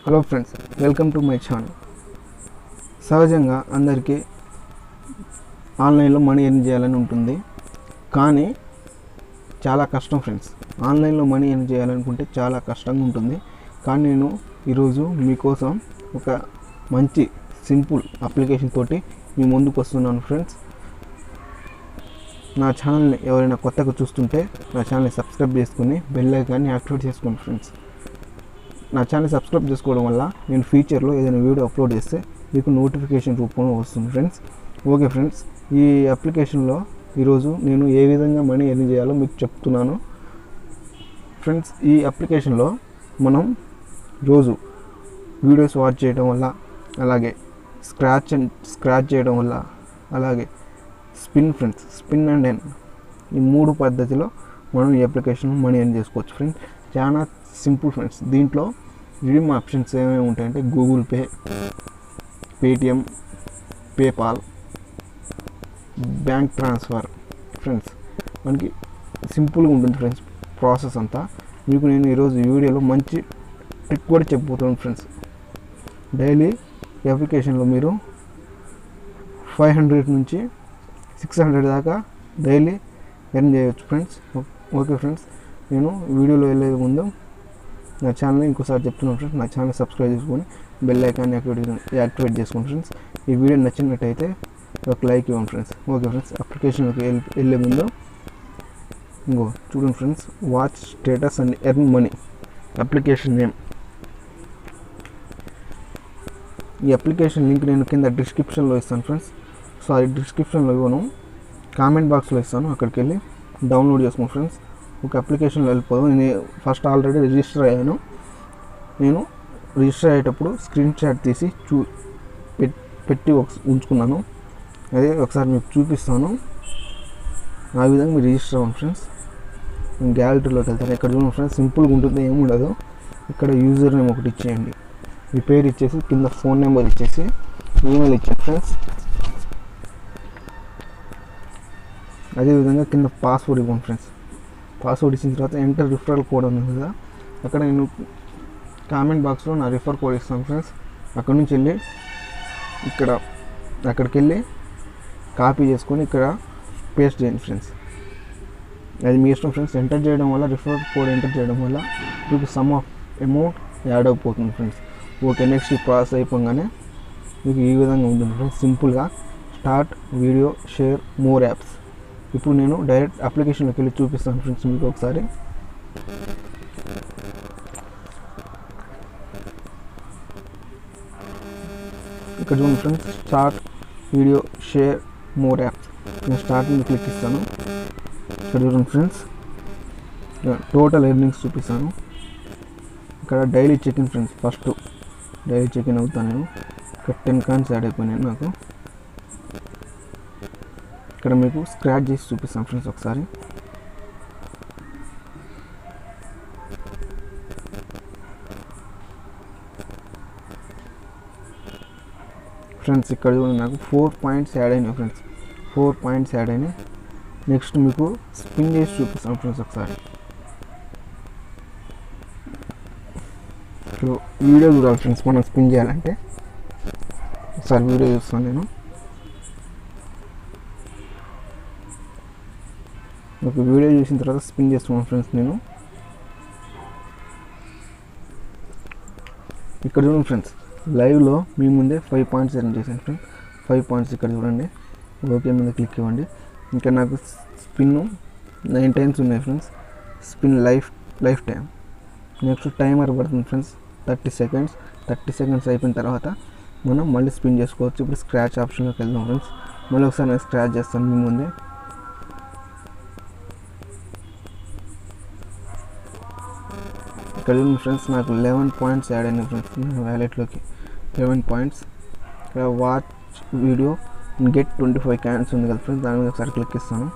Hello friends, welcome to my channel. సహజంగా అందరికీ ఆన్లైన్లో మనీ ఎర్న్ చేయాలని ఉంటుంది, కానీ చాలా కష్టం ఫ్రెండ్స్. ఆన్లైన్లో మనీ ఎర్న్ చేయాలనుకుంటే చాలా కష్టంగా ఉంటుంది. కానీ నేను ఈరోజు మీకోసం ఒక మంచి సింపుల్ అప్లికేషన్ తోటి మీ ముందుకు వస్తున్నాను ఫ్రెండ్స్. నా ఛానల్ని ఎవరైనా కొత్తగా చూస్తుంటే నా ఛానల్ని సబ్స్క్రైబ్ చేసుకుని బెల్ ఐకాన్ని యాక్టివేట్ చేసుకోండి ఫ్రెండ్స్. నా ఛానల్ సబ్స్క్రైబ్ చేసుకోవడం వల్ల నేను ఫ్యూచర్లో ఏదైనా వీడియో అప్లోడ్ చేస్తే మీకు నోటిఫికేషన్ రూపంలో వస్తుంది ఫ్రెండ్స్. ఓకే ఫ్రెండ్స్, ఈ అప్లికేషన్లో ఈరోజు నేను ఏ విధంగా మనీ ఎర్న్ చేయాలో మీకు చెప్తున్నాను ఫ్రెండ్స్. ఈ అప్లికేషన్లో మనం రోజు వీడియోస్ వాచ్ చేయడం వల్ల, అలాగే స్క్రాచ్ చేయడం వల్ల, అలాగే స్పిన్ అండ్ ఎర్న్, ఈ మూడు పద్ధతిలో మనం ఈ అప్లికేషన్ మనీ ఎర్న్ చేసుకోవచ్చు ఫ్రెండ్స్. చాలా సింపుల్ ఫ్రెండ్స్. దీంట్లో రిడీమ్ ఆప్షన్స్ ఏమేమి ఉంటాయంటే Google pay, Paytm, PayPal, bank transfer friends. మనకి సింపుల్గా ఉంటుంది ఫ్రెండ్స్ ప్రాసెస్ అంతా. మీకు నేను ఈరోజు ఈ వీడియోలో మంచి ట్రిక్ కూడా చెప్పబోతున్నాను ఫ్రెండ్స్. డైలీ ఈ అప్లికేషన్లో మీరు 500 నుంచి 600 దాకా డైలీ ఎర్న్ చేయవచ్చు ఫ్రెండ్స్. ఓకే ఫ్రెండ్స్, నేను వీడియోలో వెళ్ళే ముందు నా ఛానల్ని ఇంకోసారి చెప్తున్నాను ఫ్రెండ్స్. నా ఛానల్ సబ్స్క్రైబ్ చేసుకొని బెల్ ఐకాన్ని యాక్టివేట్ చేసుకోండి ఫ్రెండ్స్. ఈ వీడియో నచ్చినట్టయితే ఒక లైక్ ఇవ్వండి ఫ్రెండ్స్. ఓకే ఫ్రెండ్స్, అప్లికేషన్కి వెళ్ళే ముందు చూడండి friends, watch status and earn money application name. ఈ అప్లికేషన్ లింక్ నేను కింద డిస్క్రిప్షన్లో ఇస్తాను ఫ్రెండ్స్. డిస్క్రిప్షన్లో ఇవ్వను, కామెంట్ బాక్స్లో ఇస్తాను, అక్కడికి వెళ్ళి డౌన్లోడ్ చేసుకోండి ఫ్రెండ్స్. ఒక అప్లికేషన్లో వెళ్ళిపోదాం. నేను ఫస్ట్ ఆల్రెడీ రిజిస్టర్ అయ్యాను. నేను రిజిస్టర్ అయ్యేటప్పుడు స్క్రీన్ షాట్ తీసి పెట్టి ఉంచుకున్నాను. అదే ఒకసారి మీకు చూపిస్తాను. ఆ విధంగా మీరు రిజిస్టర్ అవ్వండి ఫ్రెండ్స్. నేను గ్యాలరీలోకి వెళ్తాను. ఇక్కడ చూడండి ఫ్రెండ్స్, సింపుల్గా ఉంటుంది, ఏముండదు. ఇక్కడ యూజర్ నేమ్ ఒకటి ఇచ్చేయండి, మీ పేరు ఇచ్చేసి కింద ఫోన్ నెంబర్ ఇచ్చేసి ఈమెయిల్ ఇచ్చేయండి ఫ్రెండ్స్. అదేవిధంగా కింద పాస్వర్డ్ ఇవ్వండి ఫ్రెండ్స్. పాస్వర్డ్ ఇచ్చిన తర్వాత ఎంటర్ రిఫరల్ కోడ్ ఉంది కదా, అక్కడ నేను కామెంట్ బాక్స్లో నా రిఫర్ కోడ్ ఇస్తాను ఫ్రెండ్స్. అక్కడ నుంచి వెళ్ళి అక్కడికి వెళ్ళి కాపీ చేసుకొని ఇక్కడ పేస్ట్ చేయండి ఫ్రెండ్స్. అది మీ ఇష్టం ఫ్రెండ్స్. ఎంటర్ చేయడం వల్ల, రిఫర్ కోడ్ ఎంటర్ చేయడం వల్ల మీకు సమ్ ఆఫ్ అమౌంట్ యాడ్ అయిపోతుంది ఫ్రెండ్స్. ఓకే, నెక్స్ట్ ఈ ప్రాసెస్ అయిపోగానే మీకు ఈ విధంగా ఉంటుంది ఫ్రెండ్స్. సింపుల్గా start video, share, more apps. ఇప్పుడు నేను డైరెక్ట్ అప్లికేషన్లోకి వెళ్ళి చూపిస్తాను ఫ్రెండ్స్ మీకు ఒకసారి. ఇక్కడ చూడండి friends, start video, share, more apps. నేను స్టార్ట్ మీద క్లిక్ ఇస్తాను. ఇక్కడ చూడండి ఫ్రెండ్స్, టోటల్ ఎర్నింగ్స్ చూపిస్తాను. ఇక్కడ daily check-in friends. First daily check-in అవుతాను నేను. ఇక్కడ 10 కాయిన్స్ యాడ్ అయిపోయినాయి నాకు. ఇక్కడ మీకు స్క్రాచ్ చేసి చూపిస్తాను ఫ్రెండ్స్ ఒకసారి. ఫ్రెండ్స్ ఇక్కడ చూడండి, నాకు 4 పాయింట్స్ యాడ్ అయినాయి ఫ్రెండ్స్. 4 పాయింట్స్ యాడ్ అయినాయి. నెక్స్ట్ మీకు స్పిన్ చేసి చూపిస్తాను ఫ్రెండ్స్ ఒకసారి. వీడియో చూడాలి ఫ్రెండ్స్ మనం స్పిన్ చేయాలంటే. ఒకసారి వీడియో చూస్తాను నేను. ఒక వీడియో చూసిన తర్వాత స్పిన్ చేస్తున్నాను ఫ్రెండ్స్ నేను. ఇక్కడ చూడండి ఫ్రెండ్స్, లైవ్లో మీ ముందే 5 పాయింట్స్ ఎర్న్ చేశాను ఫ్రెండ్స్. 5 పాయింట్స్ ఇక్కడ చూడండి. ఓకే మీద క్లిక్ ఇవ్వండి. ఇంకా నాకు స్పిన్ 9 టైమ్స్ ఉన్నాయి friends. Spin life time. Next timer పడుతుంది ఫ్రెండ్స్, 30 సెకండ్స్. 30 సెకండ్స్ అయిపోయిన తర్వాత మనం మళ్ళీ స్పిన్ చేసుకోవచ్చు. ఇప్పుడు స్క్రాచ్ ఆప్షన్లోకి వెళ్దాం ఫ్రెండ్స్. మళ్ళీ ఒకసారి నేను స్క్రాచ్ చేస్తాను మీ ముందే. ఇక్కడ చూడండి ఫ్రెండ్స్, నాకు 11 పాయింట్స్ యాడ్ అయినాయి ఫ్రెండ్స్ నా వ్యాలెట్లోకి. 11 పాయింట్స్. ఇక్కడ వాచ్ వీడియో గెట్ 25 కాయిన్స్ ఉంది కదా ఫ్రెండ్స్, దాని మీద ఒకసారి క్లిక్ ఇస్తాను.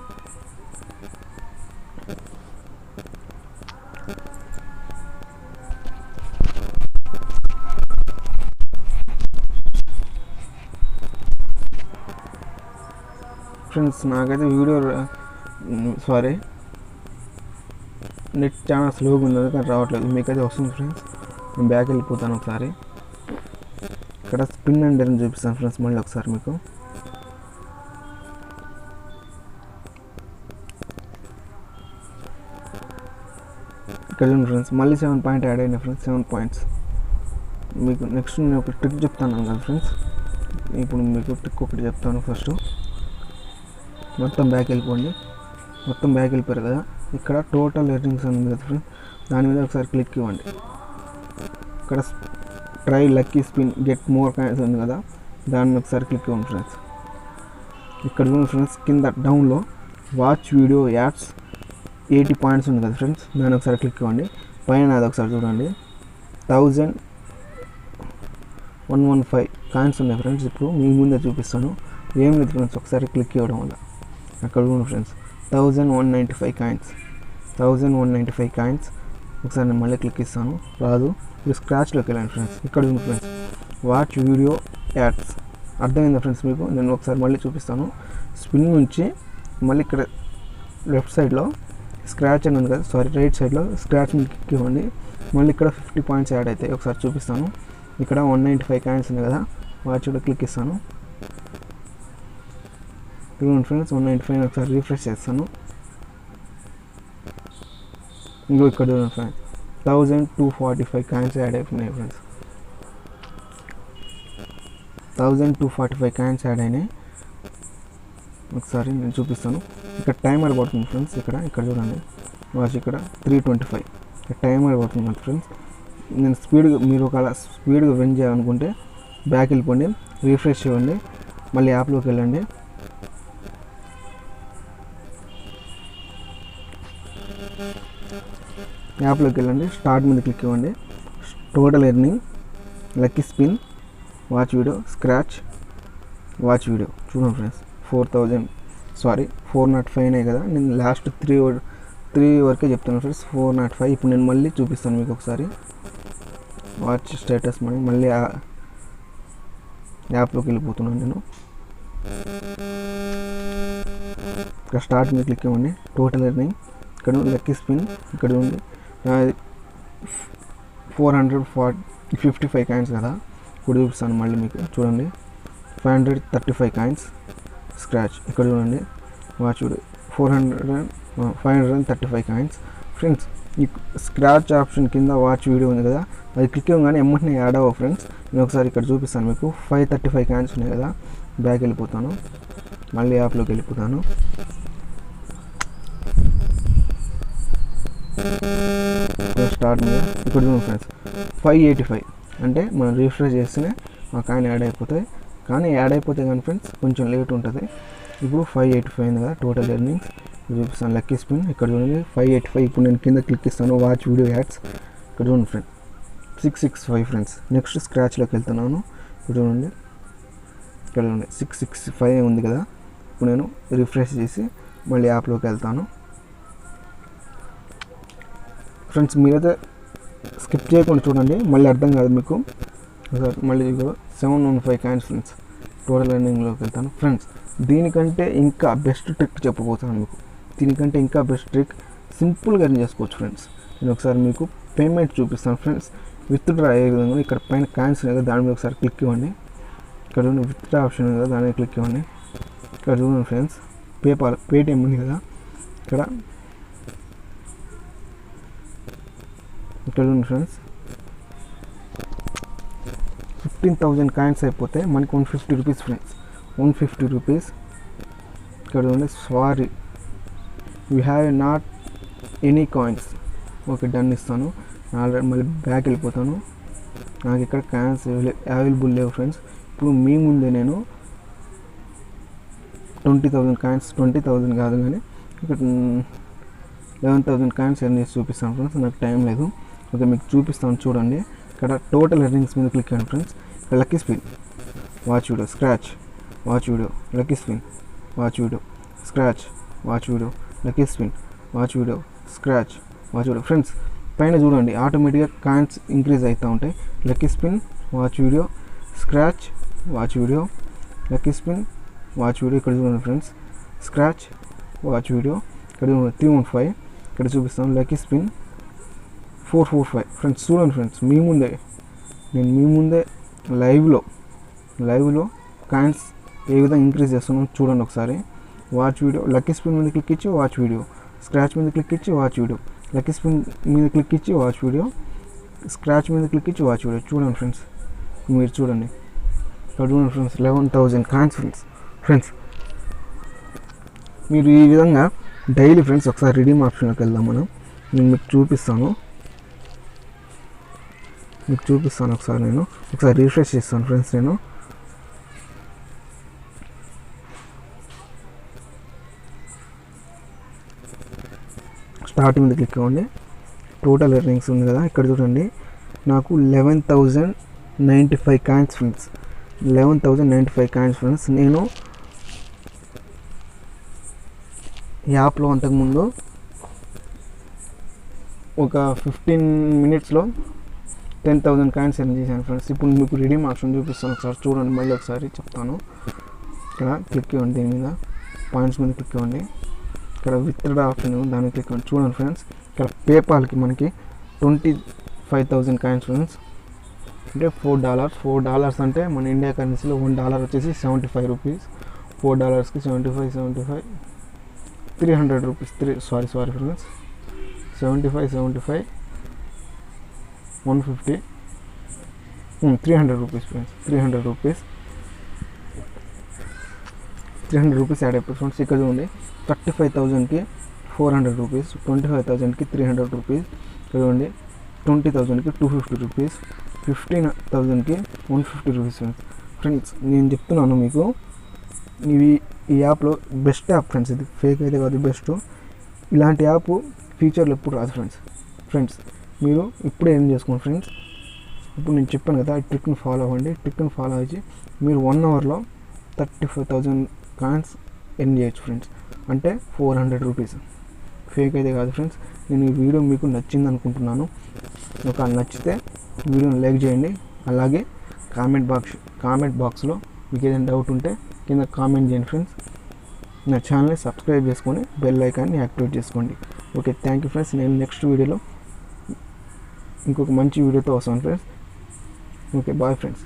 ఫ్రెండ్స్ నాకైతే వీడియో నెట్ చాలా స్లోగా ఉంది, కానీ రావట్లేదు. మీకైతే వస్తుంది ఫ్రెండ్స్. నేను బ్యాక్ వెళ్ళిపోతాను ఒకసారి. ఇక్కడ స్పిన్ అండ్ ఎర్న్ చూపిస్తాను ఫ్రెండ్స్ మళ్ళీ ఒకసారి మీకు. ఇక్కడ చూడండి ఫ్రెండ్స్ మళ్ళీ 7 పాయింట్ యాడ్ అయినాయి ఫ్రెండ్స్, 7 పాయింట్స్. మీకు నెక్స్ట్ నేను ఒక ట్రిక్ చెప్తాను కదా ఫ్రెండ్స్. ఇప్పుడు మీకు ట్రిక్ ఒకటి చెప్తాను. ఫస్ట్ మొత్తం బ్యాక్ వెళ్ళిపోండి. మొత్తం బ్యాక్ వెళ్ళిపోయారు కదా, ఇక్కడ టోటల్ ఎర్నింగ్స్ ఉంది కదా ఫ్రెండ్స్, దాని మీద ఒకసారి క్లిక్ ఇవ్వండి. ఇక్కడ try lucky spin get more coins ఉంది కదా, దాన్ని ఒకసారి క్లిక్ ఇవ్వండి ఫ్రెండ్స్. ఇక్కడ చూడండి ఫ్రెండ్స్ కింద డౌన్లో వాచ్ వీడియో యాడ్స్ 80 పాయింట్స్ ఉంది కదా ఫ్రెండ్స్, దాన్ని ఒకసారి క్లిక్ ఇవ్వండి. పైన అది ఒకసారి చూడండి 1115 కాయిన్స్ ఉన్నాయి ఫ్రెండ్స్. ఇప్పుడు మీ ముందే చూపిస్తాను, ఏం లేదు ఫ్రెండ్స్, ఒకసారి క్లిక్ ఇవ్వడం వల్ల అక్కడ చూడండి ఫ్రెండ్స్ 1195 కాయిన్స్, 1195 కాయిన్స్. ఒకసారి నేను మళ్ళీ క్లిక్ ఇస్తాను, రాదు. ఇప్పుడు స్క్రాచ్లోకి వెళ్ళండి ఫ్రెండ్స్. ఇక్కడ ఉంది ఫ్రెండ్స్ వాచ్ వీడియో యాడ్స్, అర్థమైందా ఫ్రెండ్స్ మీకు? నేను ఒకసారి మళ్ళీ చూపిస్తాను. స్పిన్ నుంచి మళ్ళీ ఇక్కడ లెఫ్ట్ సైడ్లో స్క్రాచ్ అని ఉంది కదా, సారీ రైట్ సైడ్లో స్క్రాచ్ మీద క్లిక్ ఇవ్వండి. మళ్ళీ ఇక్కడ 50 పాయింట్స్ యాడ్ అవుతాయి. ఒకసారి చూపిస్తాను. ఇక్కడ 195 కాయిన్స్ ఉంది కదా, వాచ్ కూడా క్లిక్ ఇస్తాను. చూడండి ఫ్రెండ్స్ 195 ఒకసారి రిఫ్రెష్ చేస్తాను. ఇంకో ఇక్కడ చూడండి ఫ్రెండ్స్ 1245 కాయిన్స్ యాడ్ అయిపోయినాయి ఫ్రెండ్స్, 1245 కాయిన్స్ యాడ్ అయినాయి. ఒకసారి నేను చూపిస్తాను. ఇక్కడ టైమర్ పడుతుంది ఫ్రెండ్స్, ఇక్కడ చూడండి వాచ్ ఇక్కడ 325 ఇక్కడ టైమర్ పడుతుంది ఫ్రెండ్స్. నేను స్పీడ్గా, మీరు ఒకవేళ స్పీడ్గా విన్ చేయాలనుకుంటే బ్యాక్ వెళ్ళిపోండి, రిఫ్రెష్ చేయండి, మళ్ళీ యాప్లోకి వెళ్ళండి. యాప్లోకి వెళ్ళండి, స్టార్ట్ మీద క్లిక్ ఇవ్వండి. Total earning, lucky spin, watch video, scratch, watch video. చూడండి ఫ్రెండ్స్ 405 అయినాయి కదా, నేను లాస్ట్ 3 వరకే చెప్తాను ఫ్రెండ్స్, 405. ఇప్పుడు నేను మళ్ళీ చూపిస్తాను మీకు ఒకసారి వాచ్ స్టేటస్. మళ్ళీ యాప్లోకి వెళ్ళిపోతున్నాను నేను. ఇక్కడ స్టార్ట్ మీద క్లిక్ ఇవ్వండి, టోటల్ ఎర్నింగ్, ఇక్కడ లక్కీ స్పిన్, ఇక్కడ ఉంది 455 కాయిన్స్ కదా, ఇప్పుడు చూపిస్తాను మళ్ళీ మీకు. చూడండి 535 కాయిన్స్, స్క్రాచ్ ఇక్కడ చూడండి, వాచ్ వీడియో 535 కాయిన్స్ ఫ్రెండ్స్. ఈ స్క్రాచ్ ఆప్షన్ కింద వాచ్ వీడియో ఉంది కదా, అది క్లిక్ ఇవ్వగానే ఎమ్మటనే యాడ్ అవ్వ ఫ్రెండ్స్. నేను ఒకసారి ఇక్కడ చూపిస్తాను మీకు. 535 కాయిన్స్ ఉన్నాయి కదా, బ్యాక్ వెళ్ళిపోతాను, మళ్ళీ యాప్లోకి వెళ్ళిపోతాను. స్టార్ట్ మీద ఇక్కడ చూడండి ఫ్రెండ్స్ 585 అంటే మనం రిఫ్రెష్ చేస్తేనే మా కాయిన్ యాడ్ అయిపోతాయి. కానీ యాడ్ అయిపోతే కానీ ఫ్రెండ్స్ కొంచెం లేట్ ఉంటుంది. ఇప్పుడు 585 అయింది కదా టోటల్ ఎర్నింగ్స్. చూపిస్తాను లక్కీ స్పిన్, ఇక్కడ చూడండి 585. ఇప్పుడు నేను కింద క్లిక్ ఇస్తాను వాచ్ వీడియో యాడ్స్, ఇక్కడ చూడండి ఫ్రెండ్స్ 665 ఫ్రెండ్స్. నెక్స్ట్ స్క్రాచ్లోకి వెళ్తున్నాను. ఇప్పుడు చూడండి ఇక్కడ చూడండి 665 ఉంది కదా. ఇప్పుడు నేను రిఫ్రెష్ చేసి మళ్ళీ యాప్లోకి వెళ్తాను ఫ్రెండ్స్. మీరైతే స్కిప్ చేయకుండా చూడండి, మళ్ళీ అర్థం కాదు మీకు. మళ్ళీ 715 కాయిన్స్ ఫ్రెండ్స్. టోటల్ ఎర్నింగ్లోకి వెళ్తాను ఫ్రెండ్స్. దీనికంటే ఇంకా బెస్ట్ ట్రిక్ చెప్పబోతాను మీకు. దీనికంటే ఇంకా బెస్ట్ ట్రిక్ సింపుల్గా ఎర్న్ చేసుకోవచ్చు ఫ్రెండ్స్. నేను ఒకసారి మీకు పేమెంట్ చూపిస్తాను ఫ్రెండ్స్. విత్డ్రా అయ్యే విధంగా ఇక్కడ పైన కాయిన్స్ ఉంది కదా, దాని మీద ఒకసారి క్లిక్ ఇవ్వండి. ఇక్కడ చూడండి విత్డ్రా ఆప్షన్ ఉంది కదా, దాని మీద క్లిక్ ఇవ్వండి. ఇక్కడ చూడండి ఫ్రెండ్స్ పేటిఎం ఉంది కదా, ఇక్కడ చూడండి ఫ్రెండ్స్ 15,000 కాయిన్స్ అయిపోతే మనకి 150 రూపీస్ ఫ్రెండ్స్, 150 రూపీస్. ఇక్కడ చూడండి sorry we have not any coins. Okay done ఇస్తాను. ఆల్రెడీ మళ్ళీ బ్యాక్ వెళ్ళిపోతాను. నాకు ఇక్కడ కాయిన్స్ అవైలబుల్ లేవు ఫ్రెండ్స్. ఇప్పుడు మీ ముందే నేను 20,000 కాయిన్స్, 20,000 కాదు కానీ ఇక్కడ 11,000 కాయిన్స్ ఎర్న్ చేసి చూపిస్తాను ఫ్రెండ్స్. నాకు టైం లేదు. ఓకే మీకు చూపిస్తాను చూడండి. ఇక్కడ టోటల్ ఎర్నింగ్స్ మీద క్లిక్ చేయండి ఫ్రెండ్స్. ఇక్కడ lucky spin, watch video, scratch, watch video, lucky spin, watch video, scratch, watch video, lucky spin, watch video, scratch, watch video. Friends పైన చూడండి ఆటోమేటిక్గా కాయిన్స్ ఇంక్రీజ్ అవుతూ ఉంటాయి. Lucky spin, watch video, scratch, watch video, lucky spin, watch video. ఇక్కడ చూడండి friends scratch, watch video. ఇక్కడ 315 ఇక్కడ చూపిస్తాను. Lucky spin 445 friends. చూడండి ఫ్రెండ్స్, నేను మీ ముందే లైవ్లో కాయిన్స్ ఏ విధంగా ఇంక్రీజ్ చేస్తున్నాం చూడండి ఒకసారి. వాచ్ వీడియో, లక్కీ స్పిన్ మీద క్లిక్ ఇచ్చి వాచ్ వీడియో, స్క్రాచ్ మీద క్లిక్ ఇచ్చి వాచ్ వీడియో, లక్కీ స్పిన్ మీద క్లిక్ ఇచ్చి వాచ్ వీడియో, స్క్రాచ్ మీద క్లిక్ ఇచ్చి వాచ్ వీడియో. చూడండి ఫ్రెండ్స్, మీరు చూడండి ఇక్కడ చూడండి ఫ్రెండ్స్, 11,000 కాయిన్స్ ఫ్రెండ్స్. మీరు ఈ విధంగా డైలీ ఫ్రెండ్స్ ఒకసారి రిడీమ్ ఆప్షన్లోకి వెళ్దాం మనం. నేను మీకు చూపిస్తాను ఒకసారి. నేను ఒకసారి రిఫ్రెష్ చేస్తాను ఫ్రెండ్స్. నేను స్టార్ట్ మీద క్లిక్ అవ్వండి. టోటల్ ఎర్నింగ్స్ ఉంది కదా, ఇక్కడ చూడండి నాకు 11,095 కాయిన్స్ ఫ్రెండ్స్. 11,095 coins friends. నేను యాప్లో అంతకుముందు ఒక 15 మినిట్స్లో 10,000 కాయిన్స్ ఎర్న్ చేశాను ఫ్రెండ్స్. ఇప్పుడు మీకు రిడీమ్ ఆప్షన్ చూపిస్తాను ఒకసారి చూడండి. మళ్ళీ ఒకసారి చెప్తాను. ఇక్కడ క్లిక్ ఇవ్వండి, దీని మీద పాయింట్స్ మీద క్లిక్ ఇవ్వండి. ఇక్కడ విత్డ్రా ఆప్షన్ దాన్ని క్లిక్ ఇవ్వండి. చూడండి ఫ్రెండ్స్, ఇక్కడ పేపాల్కి మనకి 25,000 కాయిన్స్ ఫ్రెండ్స్. అంటే $4 అంటే మన ఇండియా కరెన్సీలో $1 వచ్చేసి 75 రూపీస్. $4కి 75 300 rupees. Sorry friends, 75 150 300 rupees friends. 300 rupees add అయిపోయి ఫ్రెండ్స్. ఇక్కడ చూడండి 35,000కి 400 రూపీస్, 25,000కి 300 రూపీస్. ఇక్కడ చూడండి 20,000కి 250 రూపీస్, 15,000కి 150 రూపీస్ ఫ్రెండ్స్. నేను చెప్తున్నాను మీకు, ఈ యాప్లో బెస్ట్ యాప్ ఫ్రెండ్స్. ఇది ఫేక్ అయితే కాదు, బెస్ట్. ఇలాంటి యాప్ ఫ్యూచర్లో ఎప్పుడు రాదు ఫ్రెండ్స్. మీరు ఇప్పుడే ఏం చేసుకోండి ఫ్రెండ్స్. ఇప్పుడు నేను చెప్పాను కదా, ఈ ట్రిక్ని ఫాలో అవ్వండి. ట్రిక్ని ఫాలో అయ్యి మీరు 1 అవర్లో 35,000 కాయిన్స్ ఎర్న్ చేయొచ్చు ఫ్రెండ్స్. అంటే 400 రూపీస్. ఫేక్ అయితే కాదు ఫ్రెండ్స్. నేను ఈ వీడియో మీకు నచ్చింది అనుకుంటున్నాను. ఒకవేళ నచ్చితే వీడియోని లైక్ చేయండి. అలాగే కామెంట్ బాక్స్లో మీకు ఏదైనా డౌట్ ఉంటే కింద కామెంట్ చేయండి ఫ్రెండ్స్. నా ఛానల్ని సబ్స్క్రైబ్ చేసుకొని బెల్ ఐకాన్ని యాక్టివేట్ చేసుకోండి. Okay, thank you friends. నేను నెక్స్ట్ వీడియోలో ఇంకొక మంచి వీడియోతో వస్తాను ఫ్రెండ్స్. Okay, bye friends.